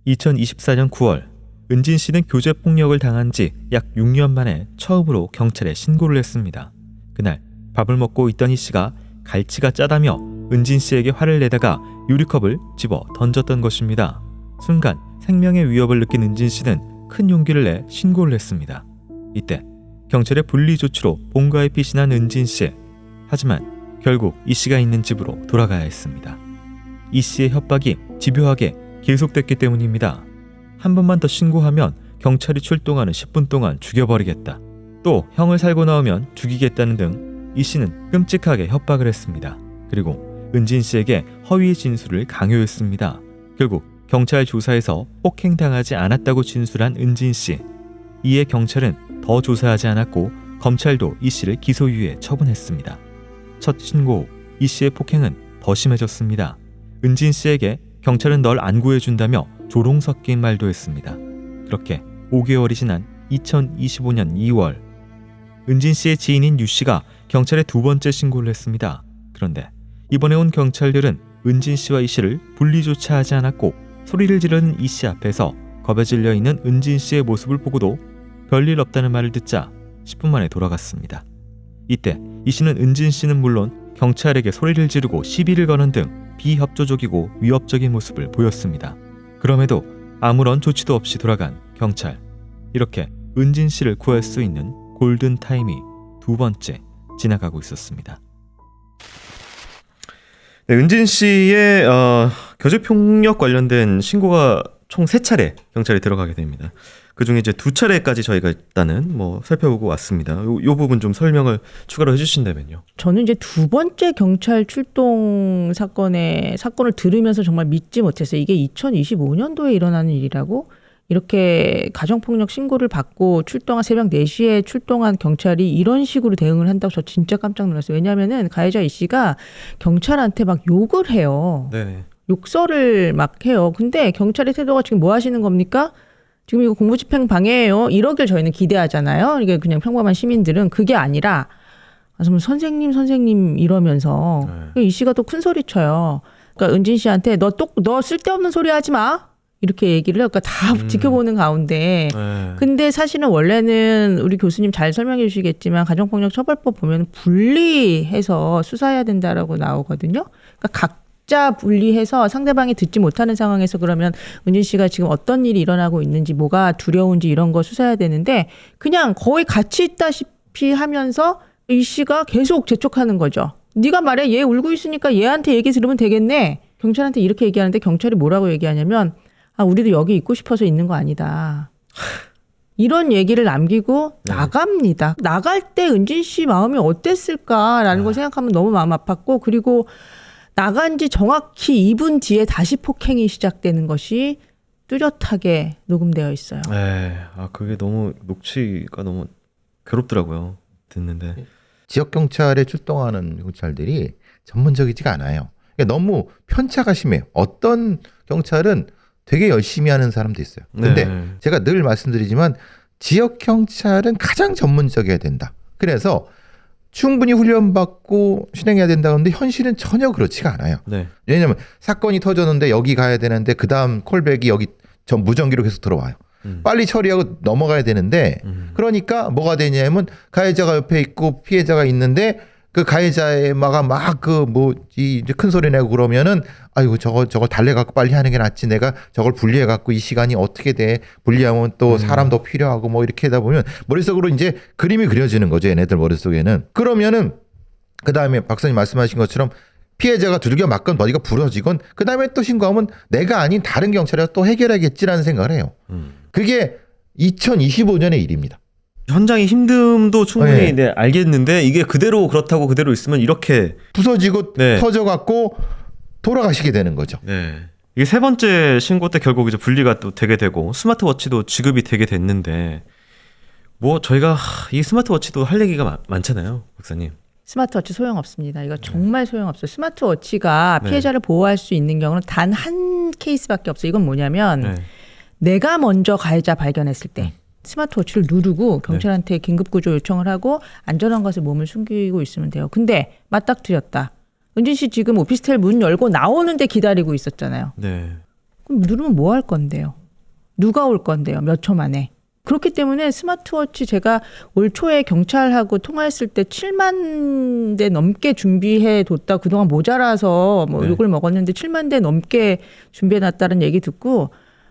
2024년 9월 은진 씨는 교제 폭력을 당한 지 약 6년 만에 처음으로 경찰에 신고를 했습니다. 그날 밥을 먹고 있던 이 씨가 갈치가 짜다며 은진 씨에게 화를 내다가 유리컵을 집어 던졌던 것입니다. 순간 생명의 위협을 느낀 은진 씨는 큰 용기를 내 신고를 했습니다. 이때 경찰의 분리 조치로 본가에 피신한 은진 씨. 하지만 결국 이 씨가 있는 집으로 돌아가야 했습니다. 이 씨의 협박이 집요하게 계속됐기 때문입니다. 한 번만 더 신고하면 경찰이 출동하는 10분 동안 죽여버리겠다. 또 형을 살고 나오면 죽이겠다는 등 이 씨는 끔찍하게 협박을 했습니다. 그리고 은진 씨에게 허위의 진술을 강요했습니다. 결국 경찰 조사에서 폭행당하지 않았다고 진술한 은진 씨. 이에 경찰은 더 조사하지 않았고 검찰도 이 씨를 기소유예 처분했습니다. 첫 신고 후 이 씨의 폭행은 더 심해졌습니다. 은진 씨에게 경찰은 널 안 구해준다며 조롱 섞인 말도 했습니다. 그렇게 5개월이 지난 2025년 2월 은진 씨의 지인인 유 씨가 경찰에 두 번째 신고를 했습니다. 그런데 이번에 온 경찰들은 은진 씨와 이 씨를 분리조차 하지 않았고 소리를 지르는 이 씨 앞에서 겁에 질려 있는 은진 씨의 모습을 보고도 별일 없다는 말을 듣자 10분 만에 돌아갔습니다. 이때 이 씨는 은진 씨는 물론 경찰에게 소리를 지르고 시비를 거는 등 비협조적이고 위협적인 모습을 보였습니다. 그럼에도 아무런 조치도 없이 돌아간 경찰. 이렇게 은진 씨를 구할 수 있는 골든 타임이 두 번째 지나가고 있었습니다. 네, 은진 씨의 교제폭력 관련된 신고가 총 3차례 경찰에 들어가게 됩니다. 그중에 이제 2차례까지 저희가 일단은 뭐 살펴보고 왔습니다. 요 부분 좀 설명을 추가로 해주신다면요. 저는 이제 두 번째 경찰 출동 사건을 들으면서 정말 믿지 못했어요. 이게 2025년도에 일어나는 일이라고? 이렇게 가정폭력 신고를 받고 출동한 새벽 4시에 출동한 경찰이 이런 식으로 대응을 한다고 저 진짜 깜짝 놀랐어요. 왜냐하면은 가해자 이 씨가 경찰한테 막 욕을 해요. 네. 욕설을 막 해요. 근데 경찰의 태도가 지금 뭐 하시는 겁니까? 지금 이거 공무집행 방해예요. 이러길 저희는 기대하잖아요. 이게 그냥 평범한 시민들은 그게 아니라 선생님 이러면서 이 씨가 또 큰 소리 쳐요. 그러니까 은진 씨한테 너 쓸데없는 소리 하지 마. 이렇게 얘기를 해요. 그러니까 다 지켜보는 가운데. 네. 근데 사실은 원래는 우리 교수님 잘 설명해 주시겠지만 가정폭력 처벌법 보면 분리해서 수사해야 된다라고 나오거든요. 그러니까 각자 분리해서 상대방이 듣지 못하는 상황에서 그러면 은진 씨가 지금 어떤 일이 일어나고 있는지 뭐가 두려운지 이런 거 수사해야 되는데 그냥 거의 같이 있다시피 하면서 이 씨가 계속 재촉하는 거죠. 네가 말해 얘 울고 있으니까 얘한테 얘기 들으면 되겠네. 경찰한테 이렇게 얘기하는데 경찰이 뭐라고 얘기하냐면 우리도 여기 있고 싶어서 있는 거 아니다. 이런 얘기를 남기고 나갑니다. 나갈 때 은진 씨 마음이 어땠을까라는 걸 생각하면 너무 마음 아팠고 그리고 나간 지 정확히 2분 뒤에 다시 폭행이 시작되는 것이 뚜렷하게 녹음되어 있어요. 네. 그게 너무 녹취가 너무 괴롭더라고요. 듣는데. 지역 경찰에 출동하는 경찰들이 전문적이지가 않아요. 그러니까 너무 편차가 심해요. 어떤 경찰은 되게 열심히 하는 사람도 있어요. 근데 네. 제가 늘 말씀드리지만 지역 경찰은 가장 전문적이어야 된다. 그래서 충분히 훈련받고 실행해야 된다. 그런데 현실은 전혀 그렇지가 않아요. 네. 왜냐하면 사건이 터졌는데 여기 가야 되는데 그 다음 콜백이 여기 전 무전기로 계속 들어와요. 빨리 처리하고 넘어가야 되는데 그러니까 뭐가 되냐면 가해자가 옆에 있고 피해자가 있는데 그 가해자가 막 그 뭐지 큰 소리 내고 그러면은 아이고 저걸 달래갖고 빨리 하는 게 낫지 내가 저걸 분리해갖고 이 시간이 어떻게 돼 분리하면 또 사람도 필요하고 뭐 이렇게 하다 보면 머릿속으로 이제 그림이 그려지는 거죠 얘네들 머릿속에는. 그러면은 그 다음에 박사님 말씀하신 것처럼 피해자가 두들겨 맞건 어디가 부러지건 그 다음에 또 신고하면 내가 아닌 다른 경찰이 또 해결하겠지라는 생각을 해요. 그게 2025년의 일입니다. 현장의 힘듦도 충분히 네. 알겠는데 이게 그대로 그렇다고 그대로 있으면 이렇게 부서지고 네. 터져갖고 돌아가시게 되는 거죠. 네. 이게 세 번째 신고 때 결국 이제 분리가 또 되게 되고 스마트워치도 지급이 되게 됐는데 뭐 저희가 이 스마트워치도 할 얘기가 많잖아요, 박사님. 스마트워치 소용없습니다. 이거 정말 소용없어요. 스마트워치가 네. 피해자를 보호할 수 있는 경우는 단 한 케이스밖에 없어요. 이건 뭐냐면 네. 내가 먼저 가해자 발견했을 때 스마트워치를 누르고 경찰한테 긴급구조 요청을 하고 안전한 곳에 몸을 숨기고 있으면 돼요. 근데 맞닥뜨렸다. 은진 씨 지금 오피스텔 문 열고 나오는데 기다리고 있었잖아요. 네. 그럼 누르면 뭐 할 건데요? 누가 올 건데요? 몇 초 만에. 그렇기 때문에 스마트워치 제가 올 초에 경찰하고 통화했을 때 7만 대 넘게 준비해 뒀다. 그동안 모자라서 뭐 욕을 먹었는데 7만 대 넘게 준비해 놨다는 얘기 듣고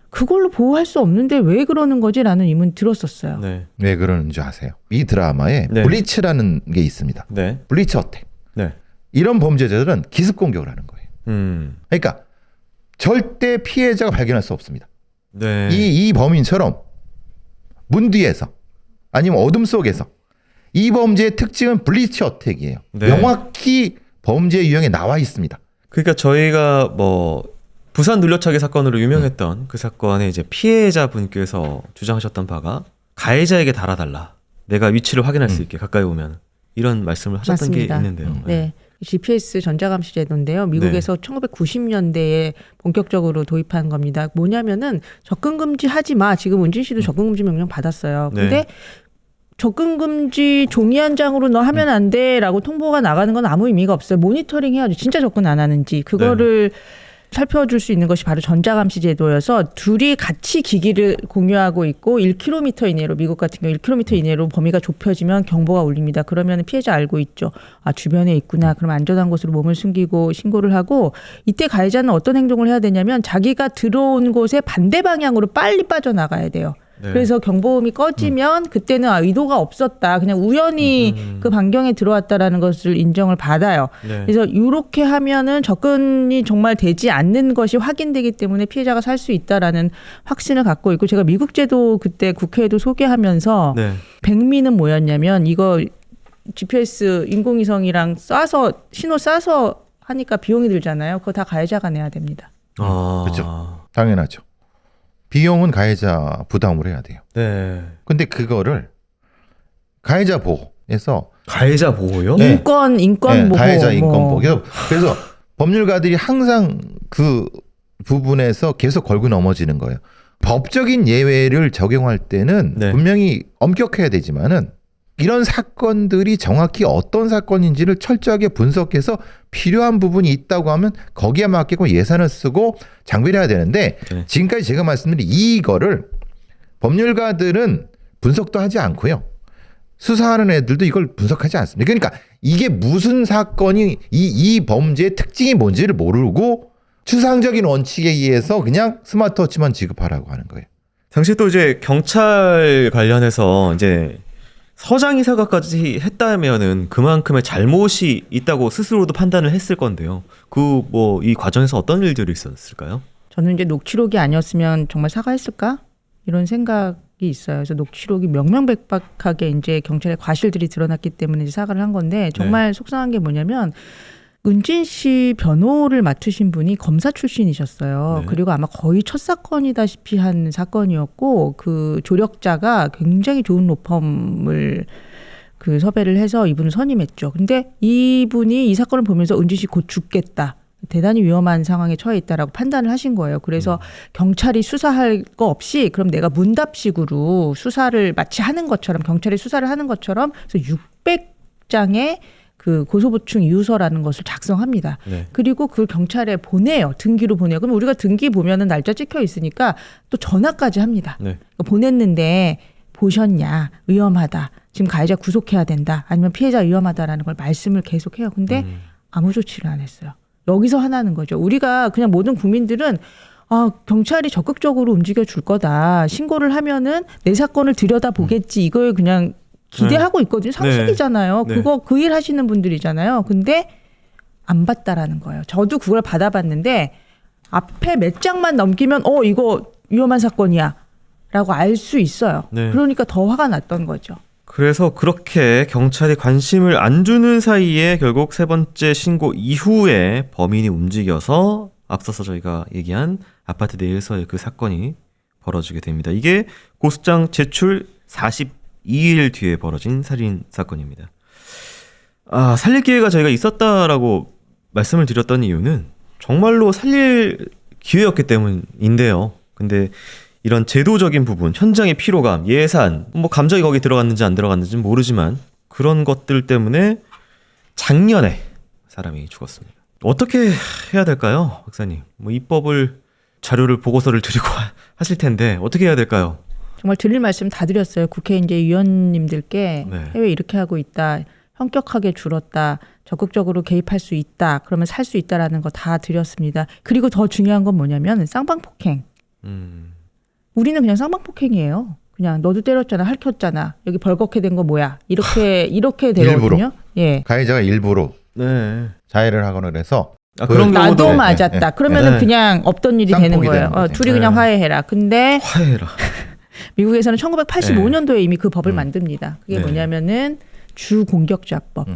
그걸로 보호할 수 없는데 왜 그러는 거지라는 의문 들었었어요. 네. 왜 그러는 줄 아세요? 이 드라마에 네. 블리츠라는 게 있습니다. 네. 블리츠 어택. 네. 이런 범죄자들은 기습 공격을 하는 거예요. 그러니까 절대 피해자가 발견할 수 없습니다. 네. 이 범인처럼 문 뒤에서 아니면 어둠 속에서 이 범죄의 특징은 블리츠 어택이에요. 네. 명확히 범죄 유형에 나와 있습니다. 그러니까 저희가 뭐 부산 눌려차기 사건으로 유명했던 그 사건에 이제 피해자분께서 주장하셨던 바가 가해자에게 달아달라. 내가 위치를 확인할 수 있게 가까이 오면 이런 말씀을 하셨던 맞습니다. 게 있는데요. 네. GPS 전자감시 제도인데요. 미국에서 1990년대에 본격적으로 도입한 겁니다. 뭐냐면은 접근 금지 하지 마. 지금 은진 씨도 접근 금지 명령 받았어요. 근데 네. 접근 금지 종이 한 장으로 너 하면 안 돼라고 통보가 나가는 건 아무 의미가 없어요. 모니터링 해야죠. 진짜 접근 안 하는지. 그거를 살펴줄 수 있는 것이 바로 전자감시 제도여서 둘이 같이 기기를 공유하고 있고 1km 이내로 미국 같은 경우 1km 이내로 범위가 좁혀지면 경보가 울립니다. 그러면 피해자 알고 있죠. 주변에 있구나. 그럼 안전한 곳으로 몸을 숨기고 신고를 하고 이때 가해자는 어떤 행동을 해야 되냐면 자기가 들어온 곳에 반대 방향으로 빨리 빠져나가야 돼요. 네. 그래서 경보음이 꺼지면 그때는 의도가 없었다. 그냥 우연히 그 반경에 들어왔다라는 것을 인정을 받아요. 네. 그래서 이렇게 하면은 접근이 정말 되지 않는 것이 확인되기 때문에 피해자가 살 수 있다라는 확신을 갖고 있고 제가 미국 제도 그때 국회에도 소개하면서 네. 백미는 뭐였냐면 이거 GPS 인공위성이랑 쏴서 신호 쏴서 하니까 비용이 들잖아요. 그거 다 가해자가 내야 됩니다. 그렇죠. 당연하죠. 비용은 가해자 부담을 해야 돼요. 네. 근데 그거를 가해자 보호에서 가해자 보호요? 네. 인권 보호. 가해자 인권 뭐. 보호. 그래서 법률가들이 항상 그 부분에서 계속 걸고 넘어지는 거예요. 법적인 예외를 적용할 때는 네. 분명히 엄격해야 되지만은 이런 사건들이 정확히 어떤 사건인지를 철저하게 분석해서 필요한 부분이 있다고 하면 거기에 맞게끔 예산을 쓰고 장비를 해야 되는데 네. 지금까지 제가 말씀드린 이거를 법률가들은 분석도 하지 않고요. 수사하는 애들도 이걸 분석하지 않습니다. 그러니까 이게 무슨 사건이 이 범죄의 특징이 뭔지를 모르고 추상적인 원칙에 의해서 그냥 스마트워치만 지급하라고 하는 거예요. 당시 또 이제 경찰 관련해서 이제 서장이 사과까지 했다면은 그만큼의 잘못이 있다고 스스로도 판단을 했을 건데요. 그 뭐 이 과정에서 어떤 일들이 있었을까요? 저는 이제 녹취록이 아니었으면 정말 사과했을까? 이런 생각이 있어요. 그래서 녹취록이 명명백백하게 이제 경찰의 과실들이 드러났기 때문에 이제 사과를 한 건데 정말 속상한 게 뭐냐면 은진 씨 변호를 맡으신 분이 검사 출신이셨어요. 네. 그리고 아마 거의 첫 사건이다시피 한 사건이었고 그 조력자가 굉장히 좋은 로펌을 그 섭외를 해서 이분을 선임했죠. 근데 이분이 이 사건을 보면서 은진 씨 곧 죽겠다. 대단히 위험한 상황에 처해 있다라고 판단을 하신 거예요. 그래서 경찰이 수사할 거 없이 그럼 내가 문답식으로 수사를 마치 하는 것처럼 경찰이 수사를 하는 것처럼 그래서 600장의 그 고소보충 이유서라는 것을 작성합니다. 네. 그리고 그걸 경찰에 보내요. 등기로 보내요. 그럼 우리가 등기 보면은 날짜 찍혀 있으니까 또 전화까지 합니다. 네. 보냈는데 보셨냐? 위험하다. 지금 가해자 구속해야 된다. 아니면 피해자 위험하다라는 걸 말씀을 계속해요. 근데 아무 조치를 안 했어요. 여기서 하나는 거죠. 우리가 그냥 모든 국민들은 경찰이 적극적으로 움직여 줄 거다. 신고를 하면은 내 사건을 들여다 보겠지. 이걸 그냥 기대하고 있거든요. 상식이잖아요. 네. 그거 그 일 하시는 분들이잖아요. 근데 안 받다라는 거예요. 저도 그걸 받아봤는데 앞에 몇 장만 넘기면 이거 위험한 사건이야 라고 알 수 있어요. 네. 그러니까 더 화가 났던 거죠. 그래서 그렇게 경찰이 관심을 안 주는 사이에 결국 세 번째 신고 이후에 범인이 움직여서 앞서서 저희가 얘기한 아파트 내에서의 그 사건이 벌어지게 됩니다. 이게 고소장 제출 42일 뒤에 벌어진 살인 사건입니다. 살릴 기회가 저희가 있었다라고 말씀을 드렸던 이유는 정말로 살릴 기회였기 때문인데요. 근데 이런 제도적인 부분, 현장의 피로감, 예산, 뭐 감정이 거기 들어갔는지 안 들어갔는지는 모르지만 그런 것들 때문에 작년에 사람이 죽었습니다. 어떻게 해야 될까요, 박사님? 뭐 입법을 자료를 보고서를 드리고 하실 텐데 어떻게 해야 될까요? 정말 드릴 말씀 다 드렸어요. 국회 이제 의원님들께 네. 해외 이렇게 하고 있다. 현격하게 줄었다. 적극적으로 개입할 수 있다. 그러면 살 수 있다라는 거 다 드렸습니다. 그리고 더 중요한 건 뭐냐면 쌍방폭행. 우리는 그냥 쌍방폭행이에요. 그냥 너도 때렸잖아, 핥혔잖아. 여기 벌겋게 된 거 뭐야? 이렇게 되거든요. 일부러. 예. 가해자가 일부러 네. 자해를 하거나 그래서 그런 경우도 나도 네, 맞았다. 그러면은 네. 그냥 없던 일이 되는 쌍폭이 거예요. 되는 거죠. 둘이 그냥 네. 화해해라. 근데 화해라. 미국에서는 1985년도에 이미 그 법을 만듭니다. 그게 네. 뭐냐면은 주 공격자법.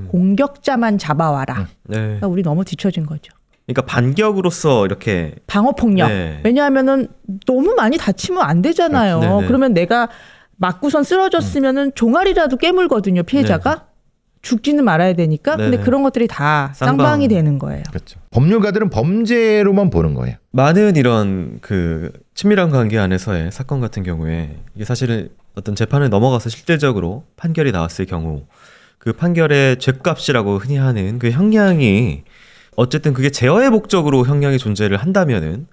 공격자만 잡아와라. 네. 그러니까 우리 너무 뒤처진 거죠. 그러니까 반격으로서 이렇게 방어폭력. 네. 왜냐하면은 너무 많이 다치면 안 되잖아요. 그렇죠. 네네. 그러면 내가 맞고선 쓰러졌으면은 종아리라도 깨물거든요. 피해자가. 죽지는 말아야 되니까. 근데 네네. 그런 것들이 다 쌍방. 쌍방이 되는 거예요. 그렇죠. 법률가들은 범죄로만 보는 거예요. 많은 이런 그 친밀한 관계 안에서의 사건 같은 경우에 이게 사실은 어떤 재판을 넘어가서 실질적으로 판결이 나왔을 경우 그 판결의 죗값이라고 흔히 하는 그 형량이 어쨌든 그게 제어의 목적으로 형량이 존재를 한다면은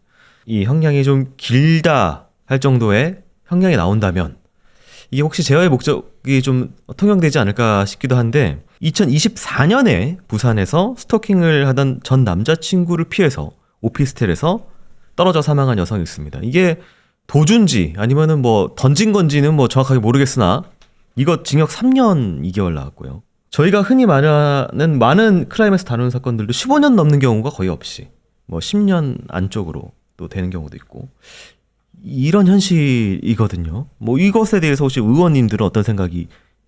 이 형량이 좀 길다 할 정도의 형량이 나온다면 이게 혹시 제어의 목적이 좀 통용되지 않을까 싶기도 한데 2024년에 부산에서 스토킹을 하던 전 남자친구를 피해서 오피스텔에서 떨어져 사망한 여성이 있습니다. 이게 도주인지 아니면은 뭐 던진 건지는 뭐 정확하게 모르겠으나 이거 징역 3년 2개월 나왔고요. 저희가 흔히 말하는 많은 크라임에서 다루는 사건들도 15년 넘는 경우가 거의 없이 뭐 10년 안쪽으로 또 되는 경우도 있고 이런 현실이거든요. 뭐 이것에 대해서 혹시 의원님들은 어떤 생각이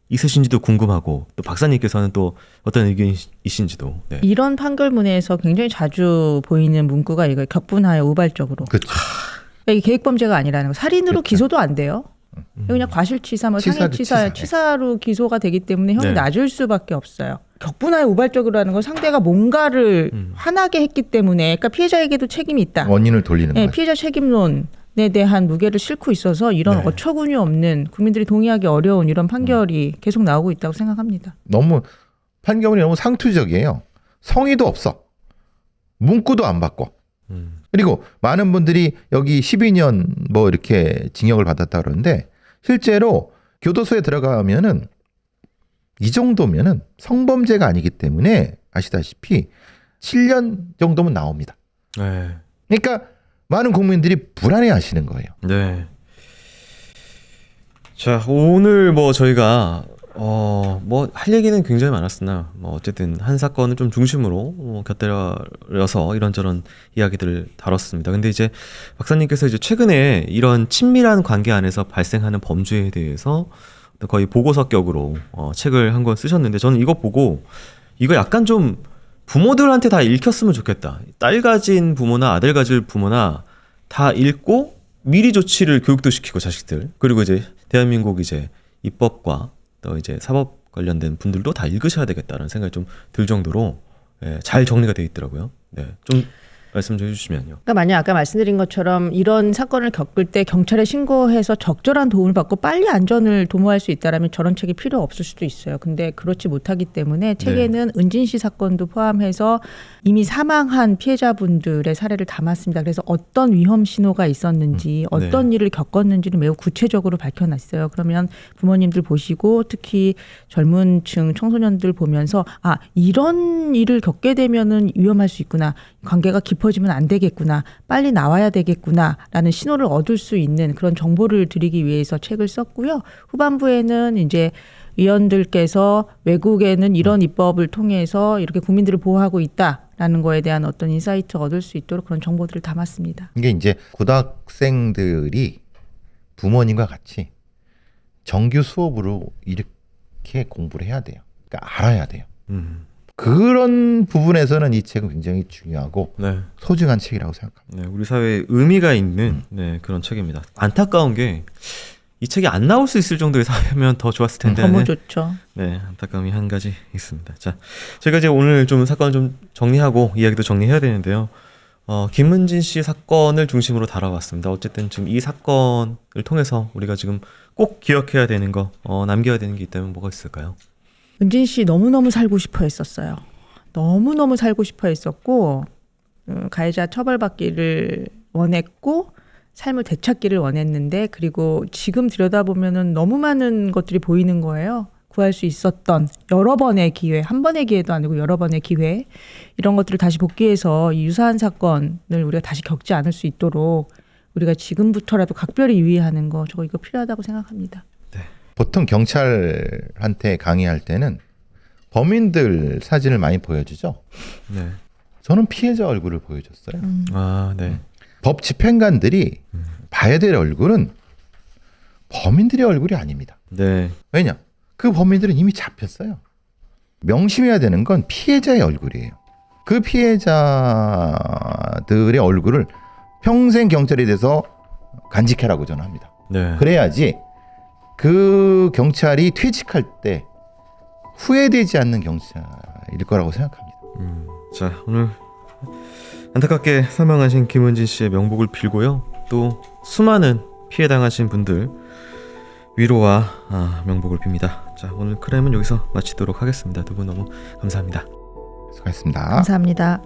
있으신지도 궁금하고 또 박사님께서는 또 어떤 의견이신지도. 네. 이런 판결문에서 굉장히 자주 보이는 문구가 이거예요. 격분하여 우발적으로. 그렇죠. 그러니까 이게 계획범죄가 아니라는 거. 살인으로 그렇죠. 기소도 안 돼요. 그냥 과실치사, 뭐 상해치사, 치사로 기소가 되기 때문에 형이 네. 낮을 수밖에 없어요. 격분하여 우발적으로라는 건 상대가 뭔가를 화나게 했기 때문에, 그러니까 피해자에게도 책임이 있다. 원인을 돌리는 네, 거예요. 피해자 책임론 대한 무게를 싣고 있어서 이런 네. 어처구니 없는 국민들이 동의하기 어려운 이런 판결이 계속 나오고 있다고 생각합니다. 너무 판결이 너무 상투적이에요. 성의도 없어. 문구도 안 바꿔. 그리고 많은 분들이 여기 12년 뭐 이렇게 징역을 받았다 그러는데 실제로 교도소에 들어가면은 이 정도면은 성범죄가 아니기 때문에 아시다시피 7년 정도면 나옵니다. 네. 그러니까 많은 국민들이 불안해 하시는 거예요. 네. 자, 오늘 뭐 저희가 뭐 할 얘기는 굉장히 많았으나 뭐 어쨌든 한 사건을 좀 중심으로 곁들여서 이런저런 이야기들을 다뤘습니다. 근데 이제 박사님께서 이제 최근에 이런 친밀한 관계 안에서 발생하는 범죄에 대해서 거의 보고서격으로 책을 한 권 쓰셨는데 저는 이거 보고 이거 약간 좀 부모들한테 다 읽혔으면 좋겠다. 딸 가진 부모나 아들 가질 부모나 다 읽고 미리 조치를 교육도 시키고 자식들 그리고 이제 대한민국 이제 입법과 또 이제 사법 관련된 분들도 다 읽으셔야 되겠다는 생각이 좀 들 정도로 잘 정리가 되어 있더라고요. 네, 좀 말씀 좀 해주시면요. 그러니까 만약 아까 말씀드린 것처럼 이런 사건을 겪을 때 경찰에 신고해서 적절한 도움을 받고 빨리 안전을 도모할 수 있다라면 저런 책이 필요 없을 수도 있어요. 근데 그렇지 못하기 때문에 책에는 은진 씨 사건도 포함해서 이미 사망한 피해자분들의 사례를 담았습니다. 그래서 어떤 위험 신호가 있었는지 어떤 일을 겪었는지를 매우 구체적으로 밝혀놨어요. 그러면 부모님들 보시고 특히 젊은 층 청소년들 보면서 아 이런 일을 겪게 되면은 위험할 수 있구나. 관계가 깊어지면 안 되겠구나. 빨리 나와야 되겠구나라는 신호를 얻을 수 있는 그런 정보를 드리기 위해서 책을 썼고요. 후반부에는 이제 위원들께서 외국에는 이런 입법을 통해서 이렇게 국민들을 보호하고 있다라는 거에 대한 어떤 인사이트를 얻을 수 있도록 그런 정보들을 담았습니다. 이게 이제 고등학생들이 부모님과 같이 정규 수업으로 이렇게 공부를 해야 돼요. 그러니까 알아야 돼요. 그런 부분에서는 이 책은 굉장히 중요하고 네. 소중한 책이라고 생각합니다. 네, 우리 사회에 의미가 있는 그런 책입니다. 안타까운 게 이 책이 안 나올 수 있을 정도의 사회면 더 좋았을 텐데. 너무 좋죠. 네, 안타까움이 한 가지 있습니다. 자, 제가 이제 오늘 좀 사건을 좀 정리하고 이야기도 정리해야 되는데요. 김은진 씨 사건을 중심으로 다뤄봤습니다. 어쨌든 지금 이 사건을 통해서 우리가 지금 꼭 기억해야 되는 거, 남겨야 되는 게 있다면 뭐가 있을까요? 은진 씨 너무너무 살고 싶어 했었어요. 너무너무 살고 싶어 했었고 가해자 처벌받기를 원했고 삶을 되찾기를 원했는데 그리고 지금 들여다보면은 너무 많은 것들이 보이는 거예요. 구할 수 있었던 여러 번의 기회, 한 번의 기회도 아니고 여러 번의 기회 이런 것들을 다시 복귀해서 이 유사한 사건을 우리가 다시 겪지 않을 수 있도록 우리가 지금부터라도 각별히 유의하는 거 저거 이거 필요하다고 생각합니다. 보통 경찰한테 강의할 때는 범인들 사진을 많이 보여주죠. 네. 저는 피해자 얼굴을 보여줬어요. 아, 네. 법 집행관들이 봐야 될 얼굴은 범인들의 얼굴이 아닙니다. 네. 왜냐? 그 범인들은 이미 잡혔어요. 명심해야 되는 건 피해자의 얼굴이에요. 그 피해자들의 얼굴을 평생 경찰에 대해서 간직해라고 저는 합니다. 네. 그래야지 그 경찰이 퇴직할 때 후회되지 않는 경찰일 거라고 생각합니다. 자, 오늘 안타깝게 사망하신 김은진 씨의 명복을 빌고요. 또 수많은 피해 당하신 분들 위로와 명복을 빕니다. 자, 오늘 크라임은 여기서 마치도록 하겠습니다. 두 분 너무 감사합니다. 수고하셨습니다. 감사합니다.